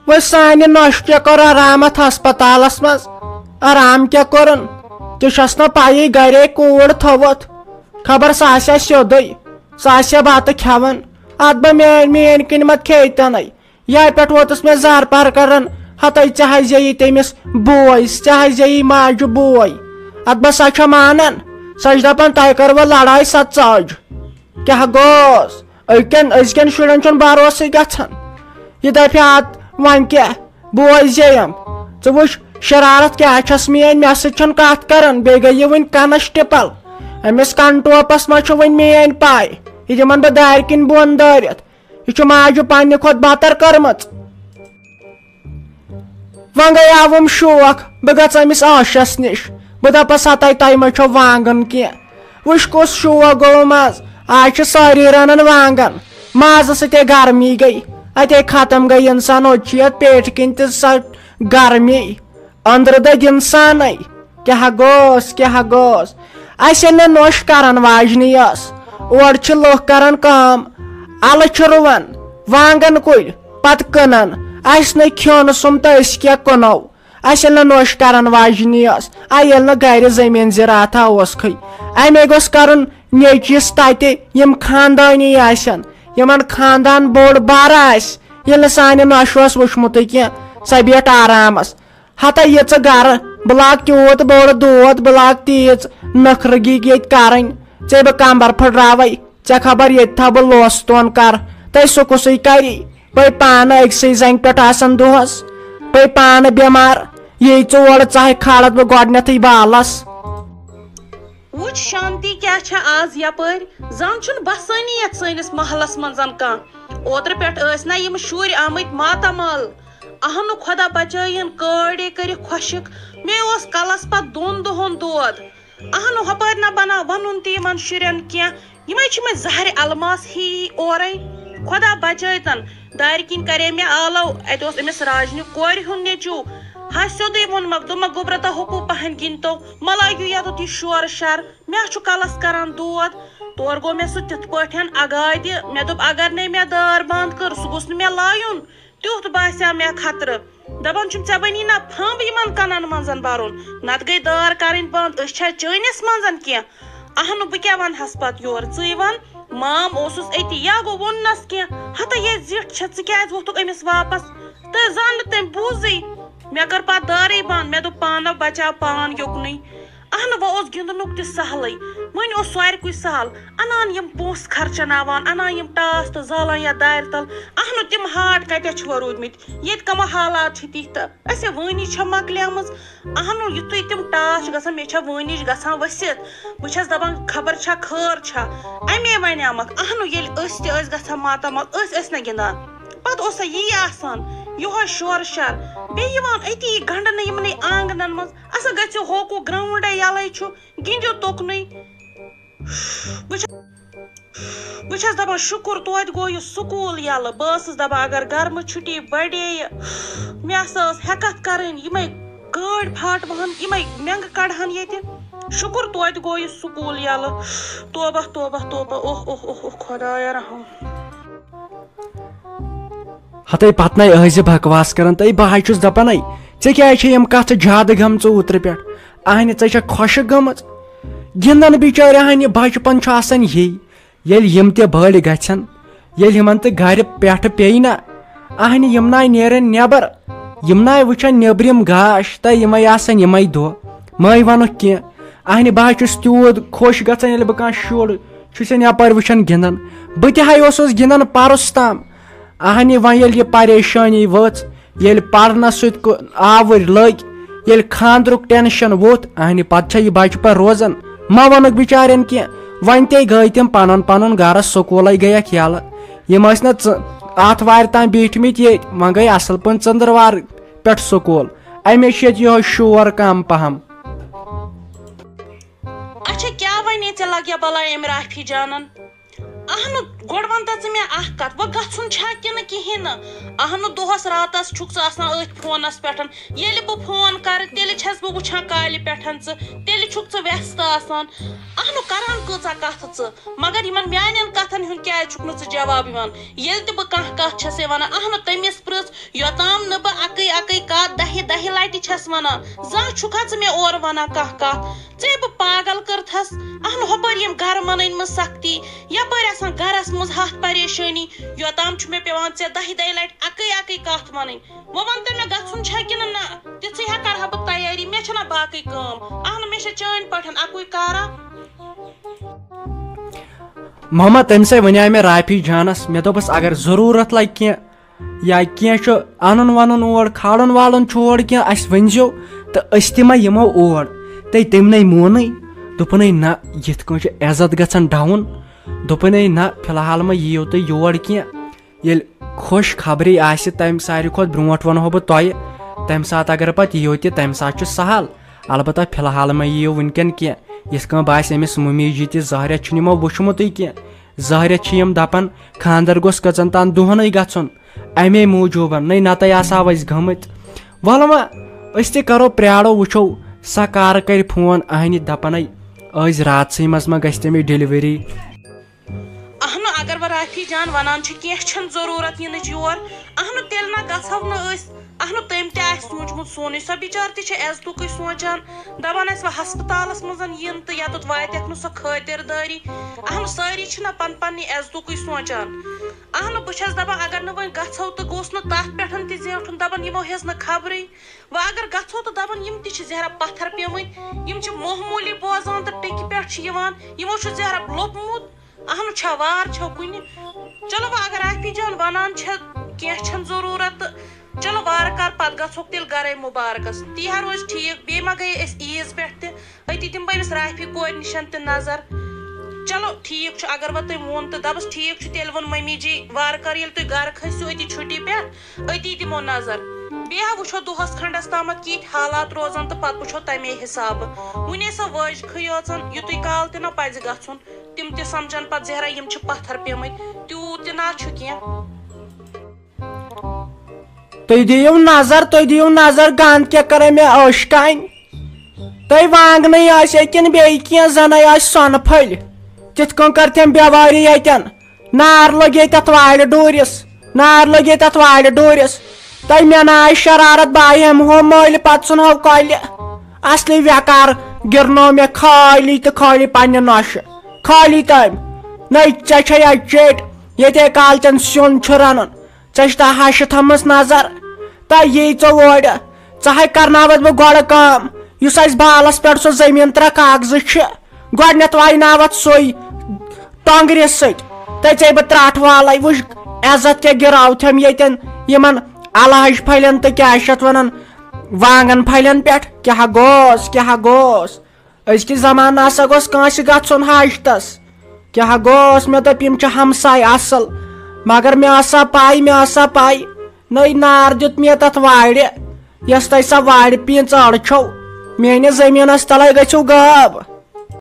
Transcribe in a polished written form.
وہ سانہِ نۄشہِ کیٛاہ کوٚر آرام اتھ ہسپتالس منٛز آرام کیٛاہ کوٚرُن تہِ چھس نہٕ پَیی گرے کوٗر تھوٚوُتھ خبر سۄ آسیا سیوٚدُے سۄ آسیا بتہٕ کھٮ۪وان اتھ بہٕ میٲنۍ کِنۍ مت کھیٚیتنٕے یہِ پٮ۪ٹھ ووتُس مےٚ زار پار کران ہتے ژےٚ ہزیٚیی تٔمِس بوے ژےٚ ہزیٚیی ماجہِ بوے اتھ بہٕ سۄ چھےٚ مانان سۄ چھِ دپان تۄہہِ کٔروٕ لڑٲے سۄ ژٔج کیٛاہ گوٚس أزکٮ۪ن شُرٮ۪ن چھُنہٕ بروسٕے گژھان یہِ دپہِ اتھ وۄنۍ کیٛاہ بوے زیٚیم ژٕ وٕچھ شرارت کیٛاہ چھس میٲنۍ مےٚ سۭتۍ چھُنہٕ کتھ کران بیٚیہِ گٔے یہِ وٕنۍ کنسٹیبل أمِس کنٹوپس منٛز چھُ وٕنۍ میٲنۍ پاے یہِ دِمن بہٕ دارِ کِنۍ بۄن دٲرِتھ یہِ چھُ ماجہِ پننہِ کھۄتہٕ بدتر کٔرمٕژ وۄنۍ گٔے آوُم شوق بہٕ گژھٕ أمِس عٲشس نِش بہٕ دپس ہتے تۄہہِ ما چھو وانگن کینٛہہ وٕچھ کُس شوق گوٚو ماز آز چھِ سٲری رنان وانگن مازٕ سۭتۍ گرمی گٔے اتے ختم گٔے انسان اوٚت چھِ یتھ پیٹہِ کِنۍ تہِ سۄ گرمی أنٛدرٕ دٔگۍ انسانٕے کیٛاہ گوٚس اسہِ ییٚلہِ نہٕ نۄش کران واجنی ٲس اورٕ چھِ لُکھ کران کٲم الہٕ چھِ رُوان وانگن کُلۍ پتہٕ کٕنان اسہِ نہٕ کھیوٚن سُم تہٕ أسۍ کیٛاہ کٕنو اسہِ ییٚلہِ نہٕ نۄش کران واجنی ٲس ییٚلہِ نہٕ گرِ زٔمیٖن زِراتھا اوسکھٕے امے گوٚژھ کرُن نیٚچوِس تتہِ یِم خاندٲنی آسن یِمن خاندان بوٚڑ بارٕ آسہِ ییٚلہِ نہٕ سانہِ نۄشہِ اوس وٕچھمُتٕے کینٛہہ سۄ بیٹھ آرامس ہتے یِژٕ گرٕ بہٕ لاگہٕ تیوٗت بوٚڑ دود بہٕ لاگہٕ تیٖژ نخرٕگی ییٚتہِ کرٕنۍ ژےٚ بہٕ کمبر پھٕٹراوے ژےٚ خبر ییٚتہِ تھاو بہٕ لوستون کرٕ تہٕ سُہ کُسٕے کری بے پانہٕ أکسٕے زنگہِ پٮ۪ٹھ آسان دۄہس بے پانہٕ بٮ۪مار یی ژور ژاہہِ کھالکھ بہٕ گۄڈنیتھٕے بالس وٕچھ شانتی کیٛاہ چھےٚ آز یپٲرۍ زن چھُنہٕ بسٲنی یتھ سٲنِس محلس منٛز کانٛہہ اوترٕ پٮ۪ٹھ ٲسۍ نا یِم شُرۍ آمٕتۍ ماتامال اہنُ خۄدا بچٲیِن کٲڑے کٔرِکھ خۄشِک مےٚ اوس کلس پتہٕ 2 دۄہن دود اہنُ ہپٲرۍ نہ بناو ونُن تہِ یِمن شُرٮ۪ن کینٛہہ یِمے چھِ مےٚ زہرِ الماس ہی اورے خۄدا بچٲیتن دارِ کِنۍ کرے مےٚ آلو اتہِ اوس أمِس راجنہِ کورِ ہُنٛد نیٚچوٗ ہا سیوٚدُے ووٚنمکھ دوٚپمکھ گوٚبرتا ہوٚکُو پہن گِنٛدتو مہ لٲگِو یَتُتھ یہِ شورٕ شر مےٚ چھُ کلس کران دود تورٕ گوٚو مےٚ سُہ تِتھ پٲٹھۍ اگادِ مےٚ دوٚپ اگر نے مےٚ دٲر بنٛد کٔر سُہ گوٚژھ نہٕ مےٚ لایُن تیُتھ باسیو مےٚ خطرٕ دپان چھُم ژےٚ بنی نا پھمب یِمن کنن منٛز برُن نتہٕ گٔے دٲر کرٕنۍ بنٛد أسۍ چھا چٲنِس منٛز کینٛہہ اہنُ بہٕ کیٛاہ ونہس پتہٕ یورٕ ژٕے ون مام اوسُس أتی یا گوٚو ووٚننس کینٛہہ ہتا یہِ زِٹھ چھےٚ ژٕ کیٛازِ ووٚتھُکھ أمِس واپس تہٕ زن نہٕ تٔمۍ بوٗزٕے مےٚ کٔر پتہٕ دٲرٕے بنٛد مےٚ دوٚپ پانو بچاو پان یوٚکنُے اہنُ وۄنۍ اوس گِنٛدنُک تہِ سہلٕے وۄنۍ اوس ساروٕے سہل انان یِم پونٛسہٕ خرچناوان انان یِم ٹاس تہٕ زالان یتھ دارِ تل اہنُ تِم ہاٹ کتٮ۪تھ چھِ وۄنۍ روٗدمٕتۍ ییٚتہِ کما حالات چھِ تِتھۍ تہٕ اسے وٲنی چھےٚ مۄکلیمٕژ اہنُ یُتھُے تِم ٹاس چھِ گژھان مےٚ چھےٚ وٲنِج گژھان ؤسِتھ بہٕ چھس دپان خبر چھا خٲر چھا امے ونیامکھ اہنُ ییٚلہِ أسۍ تہِ ٲسۍ گژھان ماتامال أسۍ ٲسۍ نہ گِنٛدان پتہٕ اوسا یی آسان یِہوے شورٕ شر بیٚیہِ یِوان أتی گنڈنہٕ یِمنٕے آنگنن منٛز اسا گژھِو ہوکُو گراونڈے یلے چھُ گِنٛدِو تُکنُے بہٕ چھس دپان شُکُر توتہِ گوٚو یہِ سکوٗل یلہٕ بہٕ ٲسٕس دپان اگر گرمہٕ چھُٹی بڑییہِ مےٚ ہسا ٲس ہیکتھ کرٕنۍ یِمے گٲڑۍ پھاٹوہن یِمے مینٛگہٕ کڑہن ییٚتہِ شُکُر توتہِ گوٚو یہِ سکوٗل یلہٕ توبہ توبہ توبہ اوہ اوہ اوہ خۄدایا رحم ہتے پتہٕ نَے ٲسۍ بکواس کران تہٕ بہٕ حظ چھُس دپان ژےٚ کیٛازِ چھے یِم کتھٕ زیادٕ گٔمژٕ اوترٕ پٮ۪ٹھ اہنہِ ژےٚ چھےٚ خۄشک گٔمٕژ گِنٛدان بِچٲرۍ اہنہِ بچپن چھُ آسان یی ییٚلہِ یِم تہِ بٔڑۍ گژھن ییٚلہِ یِمن تہِ گرِ پٮ۪ٹھٕ پیٚیہِ نا اہنہِ یِم ناے نیرن نٮ۪بر یِم ناے وٕچھن نیبرِم گاش تہٕ یِمے آسن یِمے دۄہ مٲے ونُکھ کینٛہہ اہنہِ بہٕ حظ چھُس تیوٗت خۄش گژھان ییٚلہِ بہٕ کانٛہہ شُر چھُسن یپٲرۍ وٕچھان گِنٛدان بہٕ تہِ ہا اوسُس گِنٛدان پرُس تام اہنہِ وۄنۍ ییٚلہِ یہِ پریشٲنی ؤژھ ییٚلہِ پرنس سۭتۍ آوٕرۍ لٔگۍ ییٚلہِ خاندرُک ٹینشن ووٚتھ اہنہِ پتہٕ چھےٚ یہِ بچپن روزان ما ووٚنُکھ بِچارٮ۪ن کینٛہہ وۄنۍ تے گٔے تِم پنُن پنُن گرٕ سکوٗلے گٔیکھ یلہٕ یِم ٲسۍ نہٕ آتھوارِ تام بیٖٹھمٕتۍ ییٚتہِ وۄنۍ گٔے اصل پٲٹھۍ ژٔنٛدٕروار پٮ۪ٹھ سکوٗل امے چھُ ییٚتہِ یِہوے شور کم پہم اچھا کیٛاہ ونے ژےٚ لگیا بلاے امہِ رافی جانن اہنُ گۄڈٕ ون تہٕ ژٕ مےٚ اکھ کتھ وۄنۍ گژھُن چھا کِنہٕ کِہیٖنۍ نہٕ اہنُ دۄہس راتس چھُکھ ژٕ آسان أتھۍ فونس پٮ۪ٹھ ییٚلہِ بہٕ فون کرٕ تیٚلہِ چھس بہٕ وٕچھان کالہِ پٮ۪ٹھ ژٕ تیٚلہِ چھُکھ ژٕ وٮ۪ستہٕ آسان اہنُ کران کۭژاہ کتھٕ ژٕ مگر یِمن میانٮ۪ن کتھن ہُنٛد کیٛازِ چھُکھ نہٕ ژٕ جواب یِوان ییٚلہِ تہِ بہٕ کانٛہہ کتھ چھسے ونان اہنُ تٔمِس پرٕژھ یوتام نہ بہ اکے اکے کت دہہِ لٹہِ چھس ونان زانٛہہ چھُکھا ژٕ مےٚ اورٕ ونان کانٛہہ کتھ ژےٚ بہٕ پاگل کٔرتھس اہن ہُپٲرۍ یِم گرٕ منٲنۍ مٕژ سختی یپٲرۍ آسان گرس منٛز ہتھ پریشٲنی یوتام چھُ مےٚ پیوان ژےٚ دہہِ لٹہِ اکے کتھ ونٕنۍ وۄنۍ ون تہٕ مےٚ گژھُن چھا کِنہٕ نہ تِژھٕے ہا کرہا بہٕ تیٲری مےٚ چھنہ باقٕے کٲم اہن مےٚ چھِ چٲنۍ پٲٹھۍ اکُے کارا. محمد تٔمۍ سے ونے مےٚ رافی جانس مےٚ دوٚپُس اگر ضروٗرت لگہِ کینٛہہ یا کینٛہہ چھُ انُن ونُن اور کھالُن والُن چھُ اور کینٛہہ اسہِ ؤنۍزیو تہٕ أسۍ تہِ ما یِمو اور تٔمۍ مونٕے دوٚپُن نہ یِتھ کٔنۍ چھُ عزت گژھان ڈاوُن دوٚپُن نہ فی الحال ما یِیِو تُہۍ یور کینٛہہ ییٚلہِ خۄش خبرٕے آسہِ تمہِ ساروی کھۄتہٕ برونٛٹھ ونہو بہٕ تۄہہِ تمہِ ساتہٕ اگر پتہٕ یِیِو تہِ تمہِ ساتہٕ چھُ سہل البتہ فی الحال ما یِیِو وٕنکٮ۪ن کینٛہہ یِتھ کٔنۍ باسہِ أمِس ممی جی تہِ ظٲہرا چھُنہٕ یِمو وٕچھمُتٕے کینٛہہ ظٲہرا چھِ یِم دپان خانٛدر گوٚژھ کٔژن تام دۄہنٕے گژھُن امے موٗجوٗبن نتہٕ آسہو أسۍ گٔمٕتۍ ولہٕ وۄنۍ أسۍ تہِ کرو پرٛارو وٕچھو سۄ کارٕ کرِ فون اہنہِ دپنے أزۍ راتسٕے منٛز ما گژھِ تٔمِس ڈیلؤری. اہنو اگر وۄنۍ رافی جان ونان چھِ کینٛہہ چھنہٕ ضروٗرت یِنٕچ یور اہنو تیٚلہِ نہ گژھو نہٕ أسۍ اہنو تٔمۍ تہِ آسہِ سوٗنٛچمُت سونُے سۄ بِچار تہِ چھِ عزتُکٕے سونٛچان دپان آسہِ وۄنۍ ہسپتالس منٛز یِن تہٕ یتتھ واتٮ۪کھ نہٕ سۄ خٲطِردٲری اہنو سٲری چھِنہ پننہِ عزتُکٕے سونٛچان اہنو بہٕ چھس دپان اگر نہٕ وۄنۍ گژھو تہٕ گوٚژھ نہٕ تتھ پٮ۪ٹھ تہِ زیٹھُن دپان یِمو ہیٚژ نہٕ خبرٕے وۄنۍ اگر گژھو تہٕ دپان یِم تہِ چھِ زہرا پتھر پیٚمٕتۍ یِم چھِ معموٗلی بوزان تہٕ ٹِکہِ پٮ۪ٹھ چھِ یِوان یِمو چھُ زہرا لوٚبمُت اہنو چھا وار چھو کُنہِ چلو وۄنۍ اگر رافی جان ونان چھِ کینٛہہ چھنہٕ ضروٗرت تہٕ چلو وارٕ کار پتہٕ گژھوکھ تیٚلہِ گرے مُبارکس تی ہا روزِ ٹھیٖک بیٚیہِ ما گٔیے أسۍ عیٖز پٮ۪ٹھ تہِ أتی دِمہٕ بہٕ أمِس رافی کورِ نِشن تہِ نظر چلو ٹھیٖک چھُ اگر وۄنۍ تٔمۍ ووٚن تہٕ دپس ٹھیٖک چھُ تیٚلہِ ووٚن ممی جی وارٕ کار ییٚلہِ تُہۍ گرٕ کھٔسِو أتی چھُٹی پٮ۪ٹھ أتی دِمو نظر بیٚیہِ ہا وٕچھو دۄہس کھنڈس تامتھ کِتھۍ حالات روزان تہٕ پتہٕ وٕچھو تمے حسابہٕ وُنے سۄ وٲجکھٕے یٲژن یُتُے کال تہِ نہ پزِ گژھُن تِم تہِ سمجھن پتہٕ زہرا یِم چھِ پتھر پیٚمٕتۍ تیوٗت تہِ نہ چھُ کینٛہہ. تُہۍ دِیِو نظر گنٛد کیٛاہ کرے مےٚ ٲش کانہِ تۄہہِ وانٛگنٕے آسہِ کِنہٕ بیٚیہِ کینٛہہ زنٕے آسہِ سۄنہٕ پھٔلۍ تِتھ کٔنۍ کٔرتھٮ۪م بٮ۪وٲری ییٚتٮ۪ن نار لگے تتھ وارِ ڈوٗرِس تۄہہِ مےٚ نہ آیہِ شرارت بہٕ ہٮ۪مہو مٔلۍ پتہٕ ژھُنہو کۄلہِ اصلی ویکار گرنو مےٚ خٲلی تہٕ خٲلی پننہِ نۄشہِ خٲلی تٔمۍ نٔے ژےٚ چھے اتہِ چیٚٹۍ ییٚتے کالچن سیُن چھُ رنُن ژےٚ چھِ تتھ ہشہِ تھٲمٕژ نظر تۄہہِ یی ژٕ اورٕ ژٕ کرناوتھ بہٕ گۄڈٕ کٲم یُس اسہِ بالس پٮ۪ٹھ سُہ زٔمیٖن 3 کاغذٕ چھِ گۄڈٕنیتھ وایناوتھ سُے ٹۄنٛگرِ سۭتۍ تَژے بہٕ ترٛٹھ والے وٕچھ عزت کیٛاہ گِراوتھٮ۪م ییٚتٮ۪ن یِمن الحج پھلٮ۪ن تہٕ کیٛاہ چھِ اتھ ونان وانٛگن پھلٮ۪ن پٮ۪ٹھ کیٛاہ گوٚژھ أزکہِ زمانہٕ ہسا گوٚژھ کٲنٛسہِ گژھُن حاجتس کیٛاہ گوٚژھ مےٚ دوٚپ یِم چھِ ہمساے اصل مگر مےٚ ٲس سا پاے نٔے نار دیُت مےٚ تتھ وارِ یۄس تۄہہِ سۄ وارِ پیٖنٛژ أڑ چھو میٲنِس زٔمیٖنس تلے گٔژھِو غٲب.